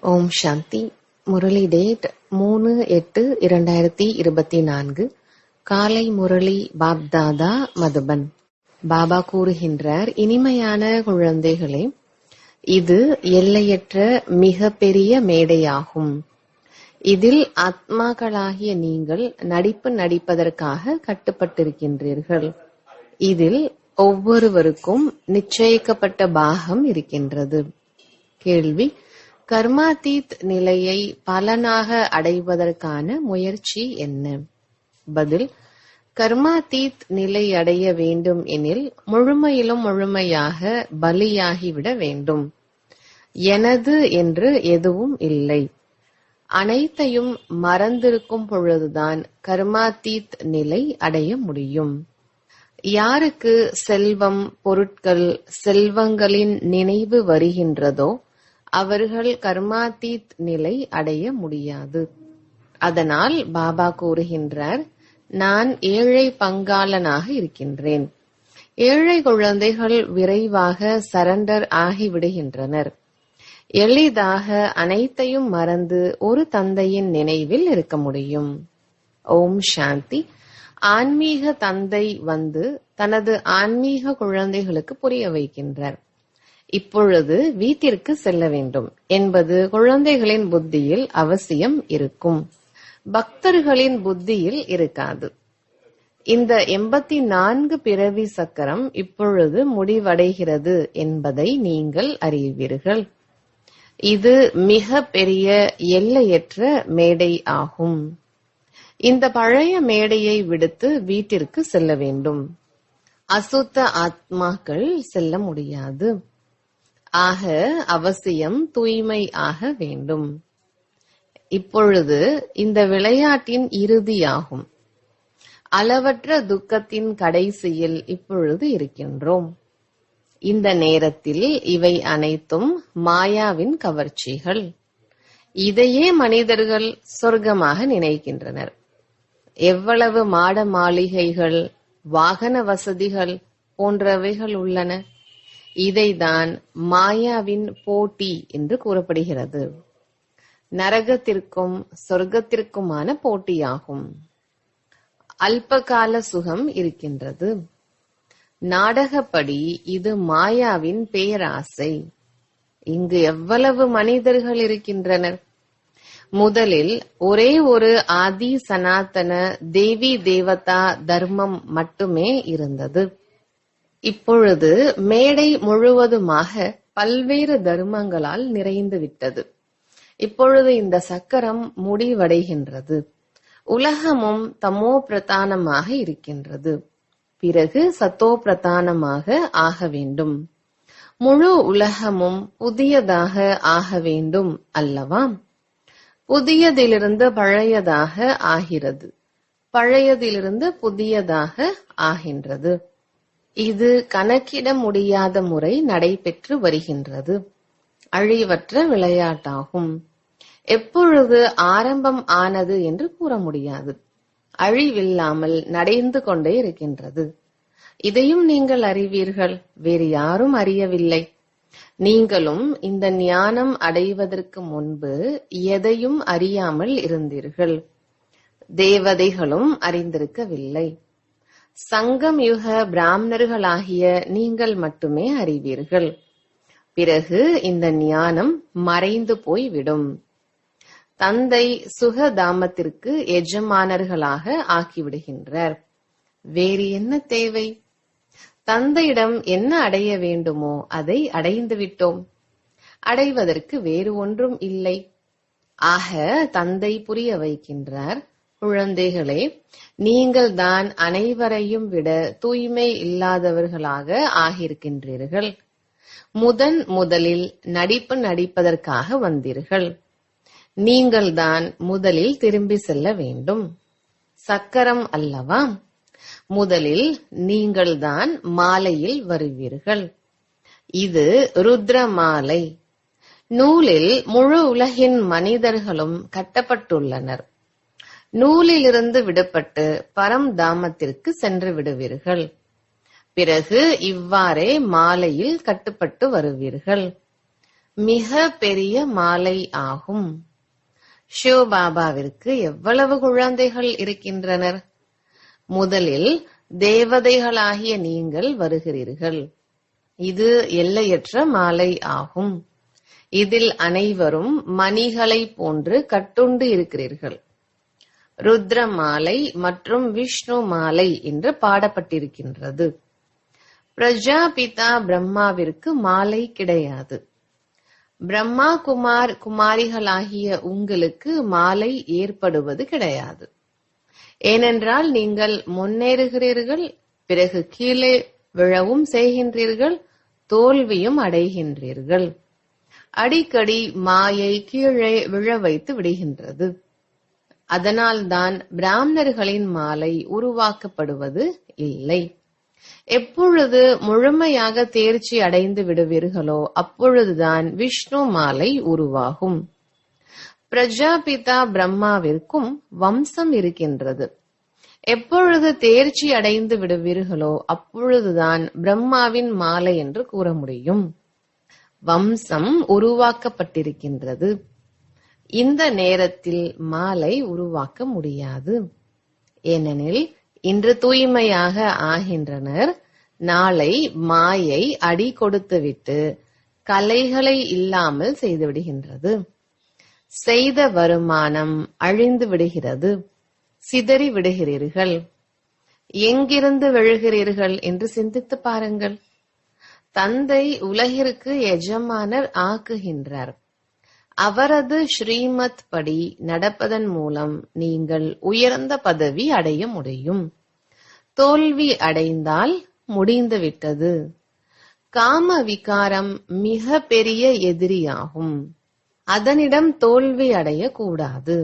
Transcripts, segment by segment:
ஓம் சாந்தி. Murali date 3/8/2024. காலை முரளி பாப்தாதா மதுபன். பாபா கூறுகின்றார், இனிமையான குழந்தைகளே, இது எல்லையற்ற மிக பெரிய மேடையாகும். இதில் ஆத்மாக்களாகிய நீங்கள் நடிப்பு நடிப்பதற்காக கட்டுப்பட்டிருக்கின்றீர்கள். இதில் ஒவ்வொருவருக்கும் நிச்சயிக்கப்பட்ட பாகம் இருக்கின்றது. கேள்வி: கர்மாதீத் நிலையை பலனாக அடைவதற்கான முயற்சி என்ன? பதில்: கர்மாதீத் நிலை அடைய வேண்டும் எனில் முழுமையிலும் முழுமையாக பலியாகிவிட வேண்டும். எனது என்று எதுவும் இல்லை. அனைத்தையும் மறந்திருக்கும் பொழுதுதான் கர்மாதீத் நிலை அடைய முடியும். யாருக்கு செல்வம், பொருட்கள், செல்வங்களின் நினைவு வருகின்றதோ அவர்கள் கர்மாதீத் நிலை அடைய முடியாது. அதனால் பாபா கூறுகின்றார், நான் ஏழை பங்காளனாக இருக்கின்றேன். ஏழை குழந்தைகள் விரைவாக சரண்டர் ஆகிவிடுகின்றனர். எளிதாக அனைத்தையும் மறந்து ஒரு தந்தையின் நினைவில் இருக்க முடியும். ஓம் சாந்தி. ஆன்மீக தந்தை வந்து தனது ஆன்மீக குழந்தைகளுக்கு புரிய வைக்கின்றார். இப்பொழுது வீட்டிற்கு செல்ல வேண்டும் என்பது குழந்தைகளின் புத்தியில் அவசியம் இருக்கும். பக்தர்களின் புத்தியில் இருக்காது. இந்த 84 பிறவி சக்கரம் இப்பொழுது முடிவடைகிறது என்பதை நீங்கள் அறிவீர்கள். இது மிக பெரிய எல்லையற்ற மேடை ஆகும். இந்த பழைய மேடையை விடுத்து வீட்டிற்கு செல்ல வேண்டும். அசுத்த ஆத்மாக்கள் செல்ல முடியாது. ஆக அவசியம் தூய்மை ஆக வேண்டும். இப்பொழுது இந்த விளையாட்டின் இறுதியாகும். அளவற்ற துக்கத்தின் கடைசியில் இப்பொழுது இருக்கின்றோம். இந்த நேரத்தில் இவை அனைத்தும் மாயாவின் கவர்ச்சிகள். இதையே மனிதர்கள் சொர்க்கமாக நினைக்கின்றனர். எவ்வளவு மாட மாளிகைகள், வாகன வசதிகள் போன்றவைகள் உள்ளன. இதைதான் மாயாவின் போட்டி என்று கூறப்படுகிறது. நரகத்திற்கும் சொர்க்கத்திற்குமான போட்டியாகும். அல்பகால சுகம் இருக்கின்றது. நாடகப்படி இது மாயாவின் பேராசை. இங்கு எவ்வளவு மனிதர்கள் இருக்கின்றனர். முதலில் ஒரே ஒரு ஆதி சனாதன தேவி தேவதா தர்மம் மட்டுமே இருந்தது. இப்பொழுது மேடை முழுவதுமாக பல்வேறு தர்மங்களால் நிறைந்து விட்டது. இப்பொழுது இந்த சக்கரம் முடிவடைகின்றது. உலகமும் தமோ பிரதானமாக இருக்கின்றது. பிறகு சத்தோ பிரதானமாக ஆக வேண்டும். முழு உலகமும் புதியதாக ஆக வேண்டும் அல்லவா? புதியதிலிருந்து பழையதாக ஆகிறது. பழையதிலிருந்து புதியதாக ஆகின்றது. இது கணக்கிட முடியாத முறை நடைபெற்று வருகின்றது. அழிவற்ற விளையாட்டாகும். எப்பொழுது ஆரம்பம் ஆனது என்று கூற முடியாது. அழிவில்லாமல் நடந்து கொண்டே இருக்கின்றது. இதையும் நீங்கள் அறிவீர்கள். வேறு யாரும் அறியவில்லை. நீங்களும் இந்த ஞானம் அடைவதற்கு முன்பு எதையும் அறியாமல் இருந்தீர்கள். தேவதைகளும் அறிந்திருக்கவில்லை. சங்கம் யுக பிராமணர்களாகிய நீங்கள் மட்டுமே அறிவீர்கள். பிறகு இந்த ஞானம் மறைந்து போய்விடும். தந்தை சுகதாமத்திற்கு எஜமானர்களாக ஆக்கிவிடுகின்றார். வேறு என்ன தேவை? தந்தையிடம் என்ன அடைய வேண்டுமோ அதை அடைந்து விட்டோம். அடைவதற்கு வேறு ஒன்றும் இல்லை. ஆக தந்தை புரிய வைக்கின்றார், குழந்தைகளே, நீங்கள் தான் அனைவரையும் விட தூய்மை இல்லாதவர்களாக ஆகியிருக்கின்றீர்கள். முதலில் நடிப்பு நடிப்பதற்காக வந்தீர்கள். நீங்கள் தான் முதலில் திரும்பி செல்ல வேண்டும். சக்கரம் அல்லவா? முதலில் நீங்கள் தான் மாலையில் வருவீர்கள். இது ருத்ர மாலை. நூலில் முழு உலகின் மனிதர்களும் கட்டப்பட்டுள்ளனர். நூலிலிருந்து விடுபட்டு பரம்தாமத்திற்கு சென்று விடுவீர்கள். பிறகு இவ்வாறே மாலையில் கட்டுப்பட்டு வருவீர்கள். மிக பெரிய மாலை ஆகும். சிவபாபாவிற்கு எவ்வளவு குழந்தைகள் இருக்கின்றனர்? முதலில் தேவதைகளாகிய நீங்கள் வருகிறீர்கள். இது எல்லையற்ற மாலை ஆகும். இதில் அனைவரும் மணிகளை போன்று கட்டுண்டு இருக்கிறீர்கள். ருத்ர மாலை மற்றும் விஷ்ணு மாலை என்று பாடப்பட்டிருக்கின்றது. பிரஜாபிதா பிரம்மாவிற்கு மாலை கிடையாது. பிரம்மா குமாரிகளாகிய உங்களுக்கு மாலை ஏற்படுவது கிடையாது. ஏனென்றால் நீங்கள் முன்னேறுகிறீர்கள், பிறகு கீழே விழவும் செய்கின்றீர்கள், தோல்வியும் அடைகின்றீர்கள். அடிக்கடி மாயை கீழே விழ வைத்து விடுகின்றது. அதனால்தான் பிராமணர்களின் மாலை உருவாக்கப்படுவது இல்லை. எப்பொழுது முழுமையாக தேர்ச்சி அடைந்து விடுவீர்களோ அப்பொழுதுதான் விஷ்ணு மாலை உருவாகும். பிரஜாபிதா பிரம்மாவிற்கும் வம்சம் இருக்கின்றது. எப்பொழுது தேர்ச்சி அடைந்து விடுவீர்களோ அப்பொழுதுதான் பிரம்மாவின் மாலை என்று கூற முடியும். வம்சம் உருவாக்கப்பட்டிருக்கின்றது. இந்த நேரத்தில் மாலை உருவாக்க முடியாது. ஏனெனில் இன்று தூய்மையாக ஆகின்றனர், நாளை மாயை அடி கொடுத்துவிட்டு கலைகளை இல்லாமல் செய்துவிடுகின்றது. செய்த வருமானம் அழிந்து விடுகிறது, சிதறி விடுகிறீர்கள். எங்கிருந்து விழுகிறீர்கள் என்று சிந்தித்து பாருங்கள். தந்தை உலகிற்கு எஜமானர் ஆக்குகின்றார். அவரது ஸ்ரீமத் படி நடப்பதன் மூலம் நீங்கள் உயர்ந்த பதவி அடைய முடியும். தோல்வி அடைந்தால் முடிந்துவிட்டது. காம விகாரம் மிக பெரிய எதிரியாகும். அதனிடம் தோல்வி அடையக்கூடாது.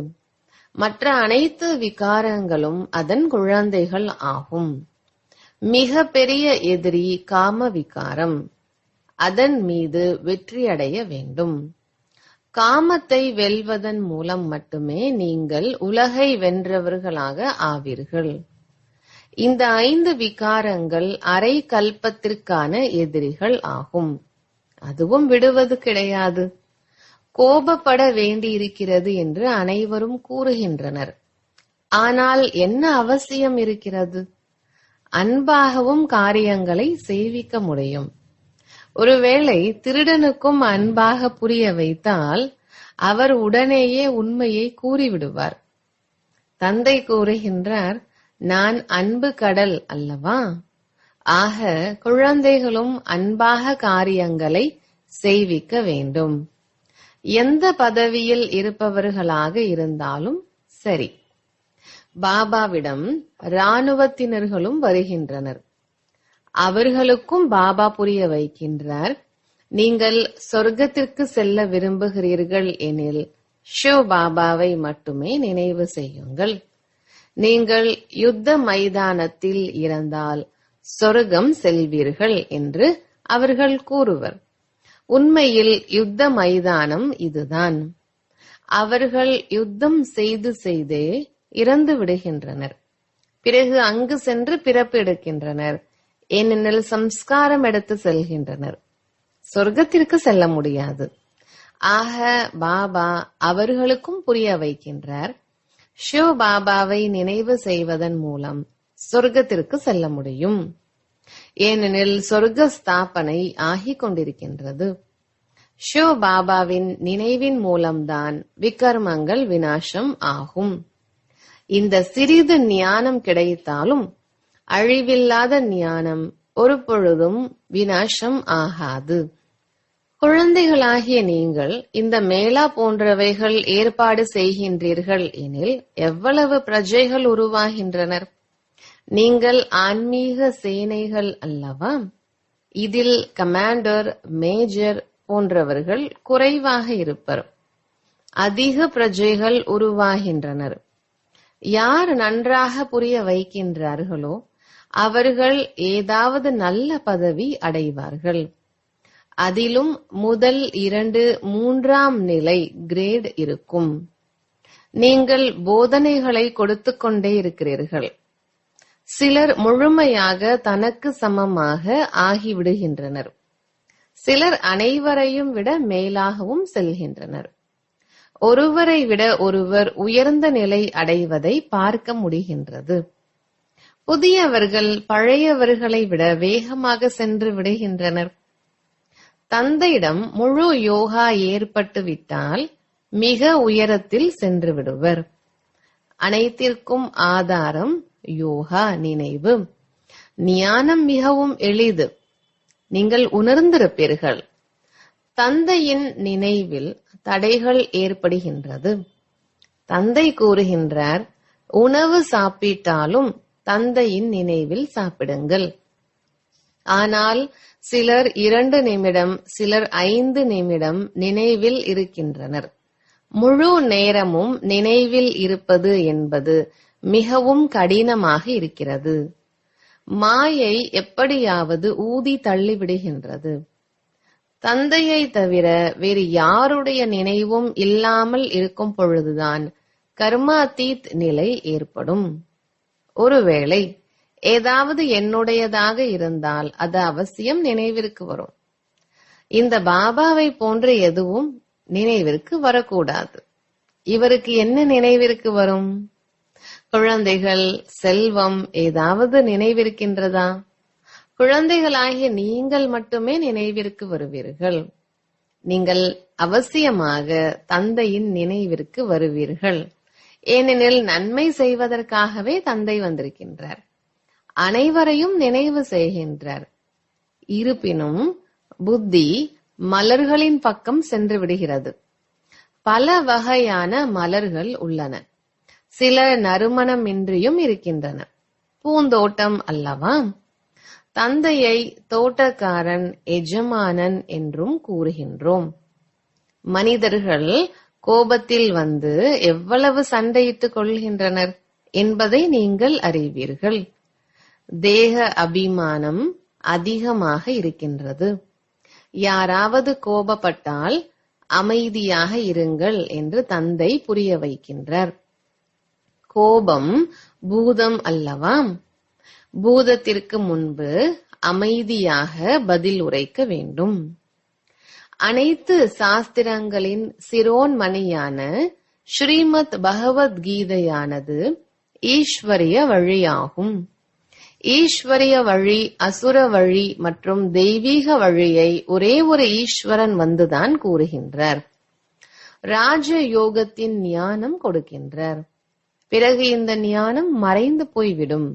மற்ற அனைத்து விகாரங்களும் அதன் குழந்தைகள் ஆகும். மிக பெரிய எதிரி காம விகாரம். அதன் மீது வெற்றி அடைய வேண்டும். காமத்தை வெல்வதன் மூலம் மட்டுமே நீங்கள் உலகை வென்றவர்களாக ஆவீர்கள். இந்த 5 விகாரங்கள் அரை கல்பத்திற்கான எதிரிகள் ஆகும். அதுவும் விடுவது கிடையாது. கோபப்பட வேண்டியிருக்கிறது என்று அனைவரும் கூறுகின்றனர். ஆனால் என்ன அவசியம் இருக்கிறது? அன்பாகவும் காரியங்களை செய்விக்க முடியும். ஒருவேளை திருடனுக்கும் அன்பாக புரிய வைத்தால் அவர் உடனேயே உண்மையை கூறிவிடுவார். தந்தை கூறுகின்றார், நான் அன்பு கடல் அல்லவா? ஆக குழந்தைகளும் அன்பாக காரியங்களை செய்விக்க வேண்டும். எந்த பதவியில் இருப்பவர்களாக இருந்தாலும் சரி. பாபாவிடம் இராணுவத்தினர்களும் வருகின்றனர். அவர்களுக்கும் பாபா புரிய வைக்கின்றார், நீங்கள் சொர்க்கத்திற்கு செல்ல விரும்புகிறீர்கள் எனில் ஷிவ் பாபாவை மட்டுமே நினைவு செய்யுங்கள். நீங்கள் யுத்த மைதானத்தில் இறந்தால் சொர்க்கம் செல்வீர்கள் என்று அவர்கள் கூறுவர். உண்மையில் யுத்த மைதானம் இதுதான். அவர்கள் யுத்தம் செய்து செய்தே இறந்து விடுகின்றனர். பிறகு அங்கு சென்று பிறப்பு எடுக்கின்றனர். ஏனெனில் சம்ஸ்காரம் எடுத்து செல்கின்றனர். சொர்க்கத்திற்கு செல்ல முடியாது. ஆக பாபா அவர்களுக்கும் புரிய வைக்கின்றார், ஷிவ் பாபாவை நினைவு செய்வதன் மூலம் சொர்க்கத்திற்கு செல்ல முடியும். ஏனெனில் சொர்க்க ஸ்தாபனை ஆகிக் கொண்டிருக்கின்றது. ஷிவ் பாபாவின் நினைவின் மூலம்தான் விகர்மங்கள் விநாசம் ஆகும். இந்த சிறிது ஞானம் கிடைத்தாலும் அழிவில்லாத ஞானம் ஒரு பொழுதும் விநாசம் ஆகாது. குழந்தைகளாகிய நீங்கள் இந்த மேளா போன்றவைகள் ஏற்பாடு செய்கின்றீர்கள் எனில் எவ்வளவு பிரஜைகள் உருவாகின்றனர்? நீங்கள் ஆன்மீக சேனைகள் அல்லவா? இதில் கமாண்டர், மேஜர் போன்றவர்கள் குறைவாக இருப்பர். அதிக பிரஜைகள் உருவாகின்றனர். யார் நன்றாக புரிய வைக்கின்றார்களோ அவர்கள் ஏதாவது நல்ல பதவி அடைவார்கள். அதிலும் முதல் 2, 3ஆம் நிலை கிரேட் இருக்கும். நீங்கள் போதனைகளை கொடுத்து கொண்டே இருக்கிறீர்கள். சிலர் முழுமையாக தனக்கு சமமாக ஆகிவிடுகின்றனர். சிலர் அனைவரையும் விட மேலாகவும் செல்கின்றனர். ஒருவரை விட ஒருவர் உயர்ந்த நிலை அடைவதை பார்க்க முடிகின்றது. புதியவர்கள் பழையவர்களை விட வேகமாக சென்று விடுகின்றனர். தந்தையிடம் முழு யோகா ஏற்பட்டு விட்டால் மிக உயரத்தில் சென்று விடுவர். அனைத்திற்கும் ஆதாரம் யோகா நினைவு. ஞானம் மிகவும் எளிது. நீங்கள் உணர்ந்திருப்பீர்கள். தந்தையின் நினைவில் தடைகள் ஏற்படுகின்றது. தந்தை கூறுகின்றார், உணவு சாப்பிட்டாலும் தந்தையின் நினைவில் சாப்பிடுங்கள். ஆனால் சிலர் 2 நிமிடம், சிலர் 5 நிமிடம் நினைவில் இருக்கின்றனர். முழு நேரமும் நினைவில் இருப்பது என்பது மிகவும் கடினமாக இருக்கிறது. மாயை எப்படியாவது ஊதி தள்ளிவிடுகின்றது. தந்தையை தவிர வேறு யாருடைய நினைவும் இல்லாமல் இருக்கும் பொழுதுதான் கர்மாதீத் நிலை ஏற்படும். ஒருவேளை ஏதாவது என்னுடையதாக இருந்தால் அது அவசியம் நினைவிற்கு வரும். இந்த பாபாவை போன்ற எதுவும் நினைவிற்கு வரக்கூடாது. இவருக்கு என்ன நினைவிற்கு வரும்? குழந்தைகள், செல்வம் ஏதாவது நினைவிருக்கின்றதா? குழந்தைகளாகிய நீங்கள் மட்டுமே நினைவிற்கு வருவீர்கள். நீங்கள் அவசியமாக தந்தையின் நினைவிற்கு வருவீர்கள். ஏனெனில் நன்மை செய்வதற்காகவே தந்தை வந்திருக்கின்றார். அனைவரையும் நினைவு செய்கின்றார். இருப்பினும் புத்தி மலர்களின் பக்கம் சென்று விடுகிறது. பல வகையான மலர்கள் உள்ளன. சில நறுமணமின்றியும் இருக்கின்றன. பூந்தோட்டம் அல்லவா? தந்தையை தோட்டக்காரன், எஜமானன் என்றும் கூறுகின்றோம். மனிதர்கள் கோபத்தில் வந்து எவ்வளவு சண்டையிட்டுக் கொள்கின்றனர் என்பதை நீங்கள் அறிவீர்கள். தேக அபிமானம் அதிகமாக இருக்கின்றது. யாராவது கோபப்பட்டால் அமைதியாக இருங்கள் என்று தந்தை புரிய வைக்கின்றார். கோபம் பூதம் அல்லவா? பூதத்திற்கு முன்பு அமைதியாக பதில் உரைக்க வேண்டும். அனைத்து சாஸ்திரங்களின் சிரோன்மணியான ஸ்ரீமத் பகவத்கீதையானது ஈஸ்வரிய வழியாகும். ஈஸ்வரிய வழி, அசுர வழி மற்றும் தெய்வீக வழியை ஒரே ஒரு ஈஸ்வரன் வந்துதான் கூறுகின்றார். ராஜ யோகத்தின் ஞானம் கொடுக்கின்றார். பிறகு இந்த ஞானம் மறைந்து போய்விடும்.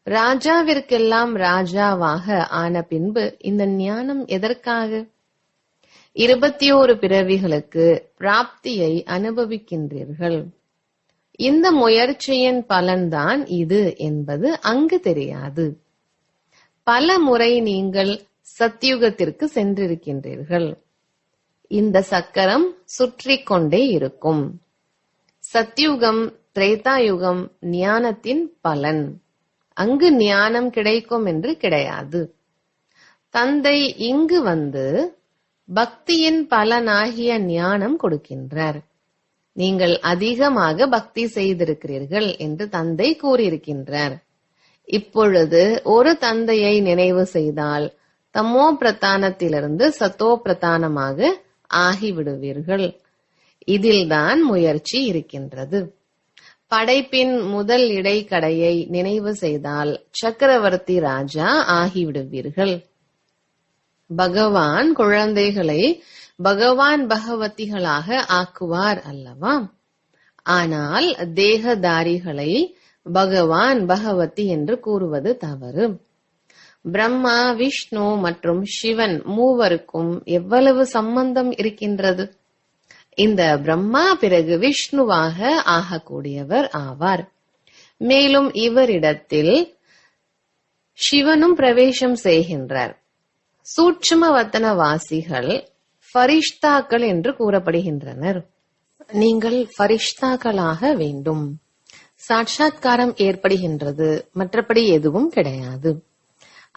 ராஜாவிற்கெல்லாம் ராஜாவாக ஆன பின்பு இந்த ஞானம் எதற்காக? 21 பிறவிகளுக்கு பிராப்தியை அனுபவிக்கின்றீர்கள். இந்த முயற்சியின் பலன்தான் இது என்பது அங்கு தெரியாது. பல முறை நீங்கள் சத்யுகத்திற்கு சென்றிருக்கின்றீர்கள். இந்த சக்கரம் சுற்றி கொண்டே இருக்கும். சத்யுகம், திரேதாயுகம் ஞானத்தின் பலன். அங்கு ஞானம் கிடைக்கும் என்று கிடையாது. தந்தை இங்கு வந்து பக்தியின் பலனாகிய ஞானம் கொடுக்கின்றார். நீங்கள் அதிகமாக பக்தி செய்திருக்கிறீர்கள் என்று தந்தை கூறியிருக்கின்றார். இப்பொழுது ஒரு தந்தையை நினைவு செய்தால் தமோ பிரதானத்திலிருந்து சத்தோ பிரதானமாக ஆகிவிடுவீர்கள். இதில்தான் முயற்சி இருக்கின்றது. படைப்பின் முதல் இடைக்கடையை நினைவு செய்தால் சக்கரவர்த்தி ராஜா ஆகிவிடுவீர்கள். பகவான் குழந்தைகளை பகவான் பகவதிகளாக ஆக்குவார் அல்லவா? ஆனால் தேகதாரிகளை பகவான் பகவதி என்று கூறுவது தவறு. பிரம்மா, விஷ்ணு மற்றும் சிவன் மூவருக்கும் எவ்வளவு சம்பந்தம் இருக்கின்றது? இந்த பிரம்மா பிறகு விஷ்ணுவாக ஆகக்கூடியவர் ஆவார். மேலும் இவரிடத்தில் சிவனும் பிரவேசம் செய்கின்றார். சூட்சும வத்தனவாசிகள் ஃபரிஷ்தாக்கள் என்று கூறப்படுகின்றனர். நீங்கள் ஃபரிஷ்தாக்களாக வேண்டும். சாட்சாத்காரம் ஏற்படுகின்றது, மற்றபடி எதுவும் கிடையாது.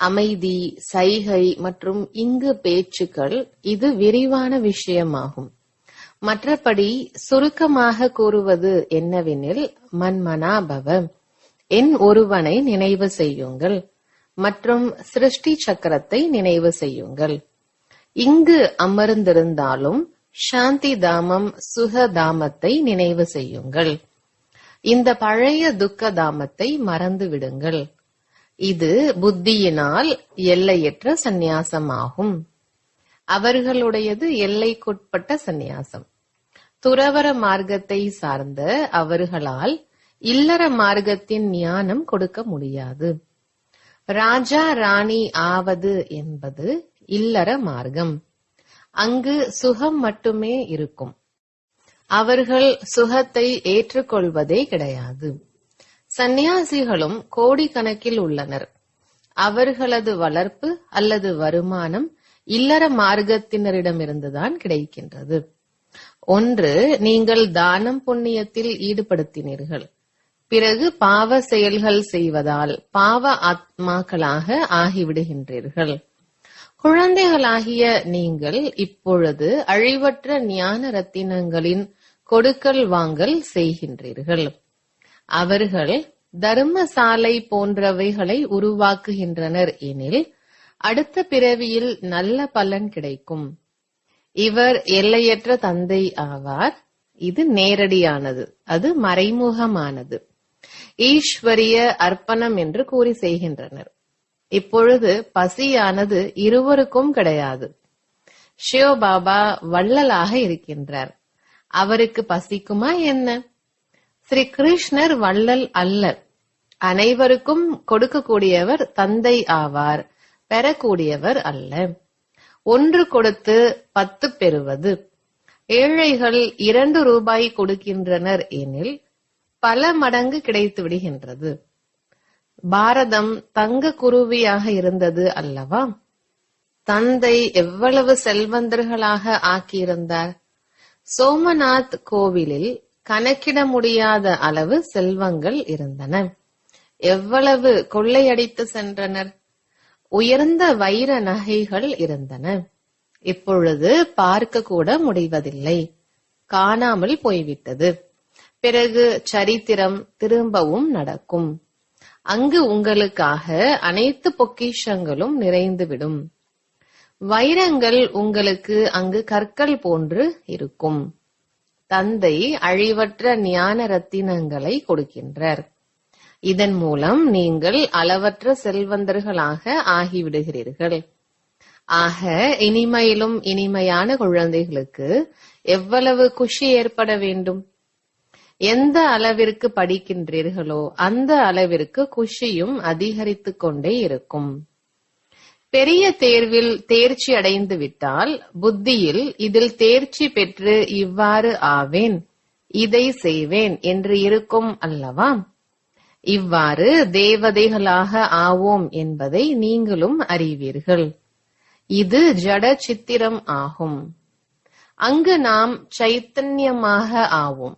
அமைதி, சைகை மற்றும் இங்கு பேச்சுக்கள் இது விரிவான விஷயமாகும். மற்றபடி சுருக்கமாக கூறுவது என்னவெனில், மன்மனாபவ, என் ஒருவனை நினைவு செய்யுங்கள் மற்றும் சிருஷ்டி சக்கரத்தை நினைவு செய்யுங்கள். இங்கு அமர்ந்திருந்தாலும் சாந்தி தாமம் சுகதாமத்தை நினைவு செய்யுங்கள். இந்த பழைய துக்க தாமத்தை மறந்து விடுங்கள். இது புத்தியினால் எல்லையற்ற சந்நியாசமாகும். அவர்களுடையது எல்லைக்குட்பட்ட சந்நியாசம். துறவற மார்க்கத்தை சார்ந்த அவர்களால் இல்லற மார்க்கத்தின் ஞானம் கொடுக்க முடியாது. ராஜா ராணி ஆவது என்பது இல்லற மார்க்கம். அங்கு சுகம் மட்டுமே இருக்கும். அவர்கள் சுகத்தை ஏற்றுக்கொள்வதே கிடையாது. சந்நியாசிகளும் கோடிக்கணக்கில் உள்ளனர். அவர்களது வளர்ப்பு அல்லது வருமானம் இல்லற மார்க்கத்தினரிடமிருந்துதான் கிடைக்கின்றது. ஒன்று, நீங்கள் தானம் புண்ணியத்தில் ஈடுபடுத்தினீர்கள். பிறகு பாவ செயல்கள் செய்வதால் பாவ ஆத்மாக்களாக ஆகிவிடுகின்றீர்கள். குழந்தைகளாகிய நீங்கள் இப்பொழுது அழிவற்ற ஞான ரத்தினங்களின் கொடுக்கல் வாங்கல் செய்கின்றீர்கள். அவர்கள் தர்மசாலை போன்றவைகளை உருவாக்குகின்றனர் எனில் அடுத்த பிறவியில் நல்ல பலன் கிடைக்கும். இவர் எல்லையற்ற தந்தை ஆவார். இது நேரடியானது, அது மறைமுகமானது. ஈஸ்வரிய அர்ப்பணம் என்று கூறி செய்கின்றனர். இப்பொழுது பசியானது இருவருக்கும் கிடையாது. சிவபாபா வள்ளலாக இருக்கின்றார். அவருக்கு பசிக்குமா என்ன? ஸ்ரீ கிருஷ்ணர் வள்ளல் அல்ல. அனைவருக்கும் கொடுக்கக்கூடியவர் தந்தை ஆவார், பெறக்கூடியவர் அல்ல. 1 கொடுத்து 10 பெறுவது. ஏழைகள் 2 ரூபாய் கொடுக்கின்றனர் எனில் பல மடங்கு கிடைத்து விடுகின்றது. பாரதம் தங்க குருவியாக இருந்தது அல்லவா? தந்தை எவ்வளவு செல்வந்தர்களாக ஆக்கியிருந்தார். சோமநாத் கோவிலில் கணக்கிட முடியாத அளவு செல்வங்கள் இருந்தன. எவ்வளவு கொள்ளையடித்து சென்றனர். உயர்ந்த வைர நகைகள் இருந்தன. இப்பொழுது பார்க்க கூட முடிவதில்லை, காணாமல் போய்விட்டது. பிறகு சரித்திரம் திரும்பவும் நடக்கும். அங்கு உங்களுக்காக அனைத்து பொக்கிஷங்களும் நிறைந்துவிடும். வைரங்கள் உங்களுக்கு அங்கு கற்கள் போன்று இருக்கும். தந்தை அழிவற்ற ஞான ரத்தினங்களை கொடுக்கின்றார். இதன் மூலம் நீங்கள் அளவற்ற செல்வந்தர்களாக ஆகிவிடுகிறீர்கள். ஆக இனிமையிலும் இனிமையான குழந்தைகளுக்கு எவ்வளவு குஷி ஏற்பட வேண்டும். எந்த அளவிற்கு படிக்கின்றீர்களோ அந்த அளவிற்கு குஷியும் அதிகரித்துக் கொண்டே இருக்கும். பெரிய தேர்வில் தேர்ச்சி அடைந்து விட்டால் புத்தியில் இதில் தேர்ச்சி பெற்று இவ்வாறு ஆவேன், இதை செய்வேன் என்று இருக்கும் அல்லவா? இவ்வாறு தேவதைகளாக ஆவோம் என்பதை நீங்களும் அறிவீர்கள். இது ஜட சித்திரம் ஆகும். அங்கு நாம் சைத்தன்யமாக ஆவோம்.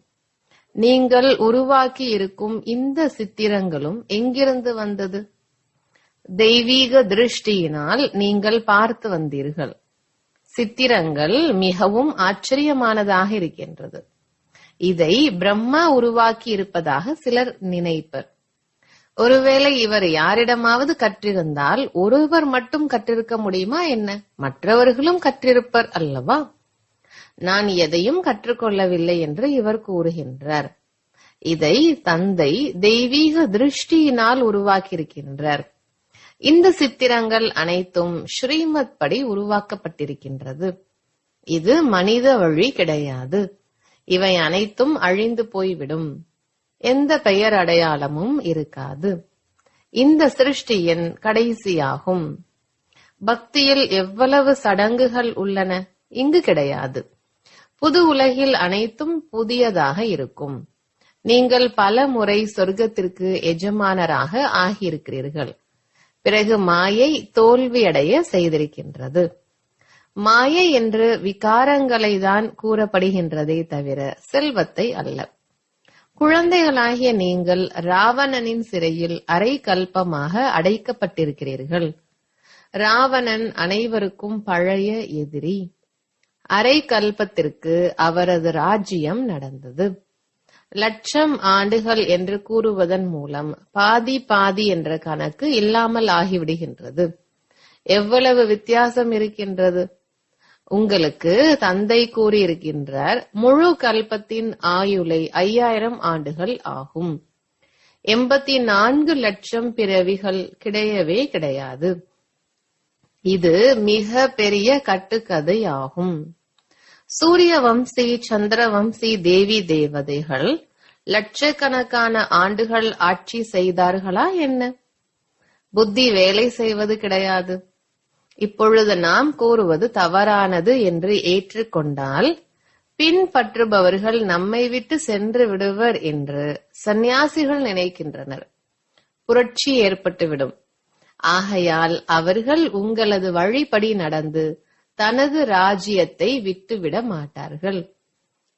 நீங்கள் உருவாக்கி இருக்கும் இந்த சித்திரங்களும் எங்கிருந்து வந்தது? தெய்வீக திருஷ்டியினால் நீங்கள் பார்த்து வந்தீர்கள். சித்திரங்கள் மிகவும் ஆச்சரியமானதாக இருக்கின்றது. இதை பிரம்மா உருவாக்கி இருப்பதாக சிலர் நினைப்பர். ஒருவேளை இவர் யாரிடமாவது கற்றிருந்தால் ஒருவர் மட்டும் கற்றிருக்க முடியுமா என்ன? மற்றவர்களும் கற்றிருப்பர் அல்லவா? நான் எதையும் கற்றுக்கொள்ளவில்லை என்று இவர் கூறுகின்றார். இதை தந்தை தெய்வீக திருஷ்டியினால் உருவாக்கியிருக்கின்றார். இந்த சித்திரங்கள் அனைத்தும் ஸ்ரீமத் படி உருவாக்கப்பட்டிருக்கின்றது. இது மனித வழி கிடையாது. இவை அனைத்தும் அழிந்து போய்விடும். எந்த பெயர் அடையாளமும் இருக்காது. இந்த சிருஷ்டியின் கடைசியாகும். பக்தியில் எவ்வளவு சடங்குகள் உள்ளன? இங்கு கிடையாது. புது உலகில் அனைத்தும் புதியதாக இருக்கும். நீங்கள் பல முறை சொர்க்கத்திற்கு எஜமானராக ஆகியிருக்கிறீர்கள். பிறகு மாயை தோல்வியடைய செய்திருக்கின்றது. மாயை என்று விகாரங்களை தான் கூறப்படுகின்றதே தவிர செல்வத்தை அல்ல. குழந்தைகளாகிய நீங்கள் ராவணனின் சிறையில் அரை கல்பமாக அடைக்கப்பட்டிருக்கிறீர்கள். ராவணன் அனைவருக்கும் பழைய எதிரி. அரை கல்பத்திற்கு அவரது ராஜ்யம் நடந்தது. 1,00,000 ஆண்டுகள் என்று கூறுவதன் மூலம் பாதி பாதி என்ற கணக்கு இல்லாமல் ஆகிவிடுகின்றது. எவ்வளவு வித்தியாசம் இருக்கின்றது! உங்களுக்கு தந்தை கூறியிருக்கின்றார், முழு கல்பத்தின் ஆயுளை 5000 ஆண்டுகள் ஆகும். 84 லட்சம் பிறவிகள் கிடையவே கிடையாது. இது மிக பெரிய கட்டுக்கதை ஆகும். சூரிய வம்சி, சந்திரவம்சி தேவி தேவதைகள் லட்சக்கணக்கான ஆண்டுகள் ஆட்சி செய்தார்களா என்ன? புத்தி வேலை செய்வது கிடையாது. இப்பொழுது நாம் கூறுவது தவறானது என்று ஏற்றுக்கொண்டால் பின்பற்றுபவர்கள் நம்மை விட்டு சென்று விடுவர் என்று சந்நியாசிகள் நினைக்கின்றனர். புரட்சி ஏற்பட்டுவிடும். ஆகையால் அவர்கள் உங்களது வழிப்படி நடந்து தனது ராஜ்யத்தை விட்டுவிட மாட்டார்கள்.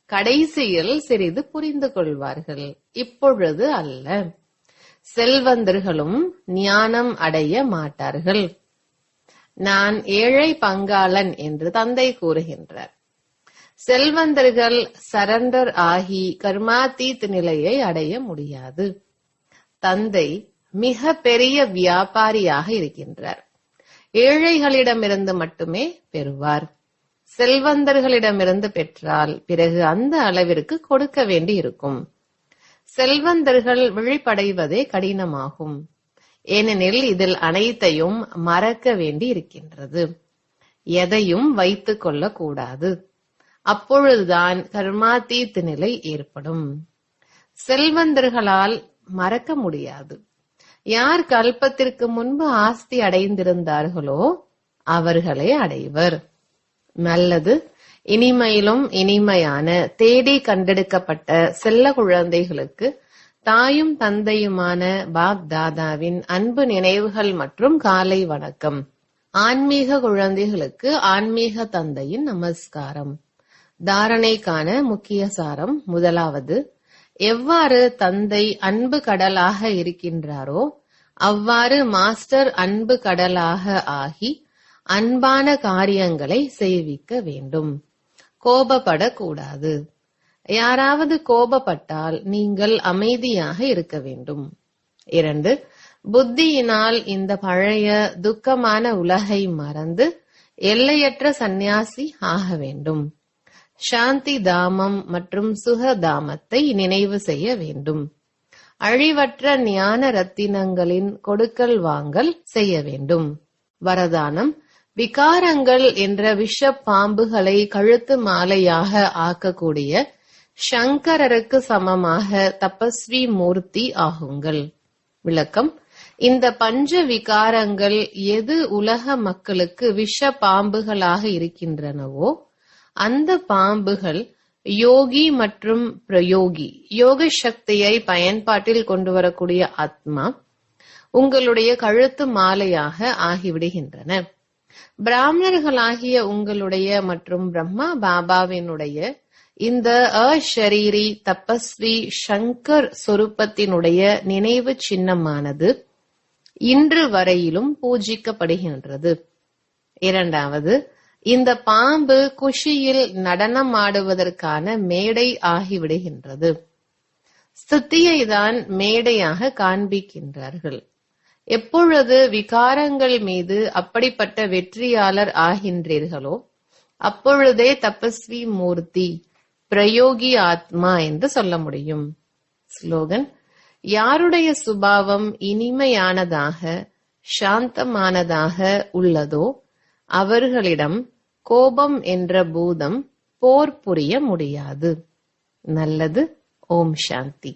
கடைசியில் சிறிது புரிந்து கொள்வார்கள், இப்பொழுது அல்ல. செல்வந்தர்களும் ஞானம் அடைய மாட்டார்கள். நான் ஏழை பங்காளன் என்று தந்தை கூறுகின்றார். செல்வந்தர்கள் சரண்டர் ஆகி கர்மாதீத் நிலையை அடைய முடியாது. தந்தை மிக பெரிய வியாபாரியாக இருக்கின்றார். ஏழைகளிடமிருந்து மட்டுமே பெறுவார். செல்வந்தர்களிடமிருந்து பெற்றால் பிறகு அந்த அளவிற்கு கொடுக்க வேண்டி இருக்கும். செல்வந்தர்கள் விழிப்படைவதே கடினமாகும். ஏனெனில் இதில் அனைத்தையும் மறக்க வேண்டி இருக்கின்றது. எதையும் வைத்துக் கொள்ளக்கூடாது. அப்பொழுதுதான் கர்மாதீத் நிலை ஏற்படும். செல்வந்தர்களால் மறக்க முடியாது. யார் கல்பத்திற்கு முன்பு ஆஸ்தி அடைந்திருந்தார்களோ அவர்களே அடைவர். நல்லது. இனிமையிலும் இனிமையான தேடி கண்டெடுக்கப்பட்ட செல்ல குழந்தைகளுக்கு தாயும் தந்தையுமான பாப் தாதாவின் அன்பு நினைவுகள் மற்றும் காலை வணக்கம். ஆன்மீக குழந்தைகளுக்கு ஆன்மீக தந்தையின் நமஸ்காரம். தாரணைக்கான முக்கிய சாரம். முதலாவது, எவ்வாறு தந்தை அன்பு கடலாக இருக்கின்றாரோ அவ்வாறு மாஸ்டர் அன்பு கடலாக ஆகி அன்பான காரியங்களை செய்விக்க வேண்டும். கோபப்படக்கூடாது. யாராவது கோபப்பட்டால் நீங்கள் அமைதியாக இருக்க வேண்டும். 2, புத்தியினால் இந்த பழைய துக்கமான உலகை மறந்து எல்லையற்ற சந்நியாசி ஆக வேண்டும். சாந்தி தாமம் மற்றும் சுக தாமத்தை நினைவு செய்ய வேண்டும். அழிவற்ற ஞான ரத்தினங்களின் கொடுக்கல் வாங்கல் செய்ய வேண்டும். வரதானம், விகாரங்கள் என்ற விஷ பாம்புகளை கழுத்து மாலையாக ஆக்கக்கூடிய சங்கரருக்கு சமமாக தபஸ்வி மூர்த்தி ஆகுங்கள். விளக்கம், இந்த பஞ்ச விகாரங்கள் எது உலக மக்களுக்கு விஷ பாம்புகளாக இருக்கின்றனவோ அந்த பாம்புகள் யோகி மற்றும் பிரயோகி, யோக சக்தியை பயன்பாட்டில் கொண்டு வரக்கூடிய ஆத்மா உங்களுடைய கழுத்து மாலையாக ஆகிவிடுகின்றன. பிராமணர்களாகிய உங்களுடைய மற்றும் பிரம்மா பாபாவினுடைய இந்த அஷரீரி தபஸ்வி சங்கர் சொரூபத்தினுடைய நினைவு சின்னமானது இன்று வரையிலும் பூஜிக்கப்படுகின்றது. 2வது, இந்த பாம்பு குஷியில் நடனம் ஆடுவதற்கான மேடை ஆகிவிடுகின்றது. ஸ்துதியை தான் மேடையாக காண்பிக்கின்றார்கள். எப்பொழுது விகாரங்கள் மீது அப்படிப்பட்ட வெற்றியாளர் ஆகின்றீர்களோ அப்பொழுதே தபஸ்வி மூர்த்தி, பிரயோகி ஆத்மா என்று சொல்ல முடியும். ஸ்லோகன், யாருடைய சுபாவம் இனிமையானதாக சாந்தமானதாக உள்ளதோ அவர்களிடம் கோபம் என்ற பூதம் போர் புரிய முடியாது. நல்லது. ஓம் சாந்தி.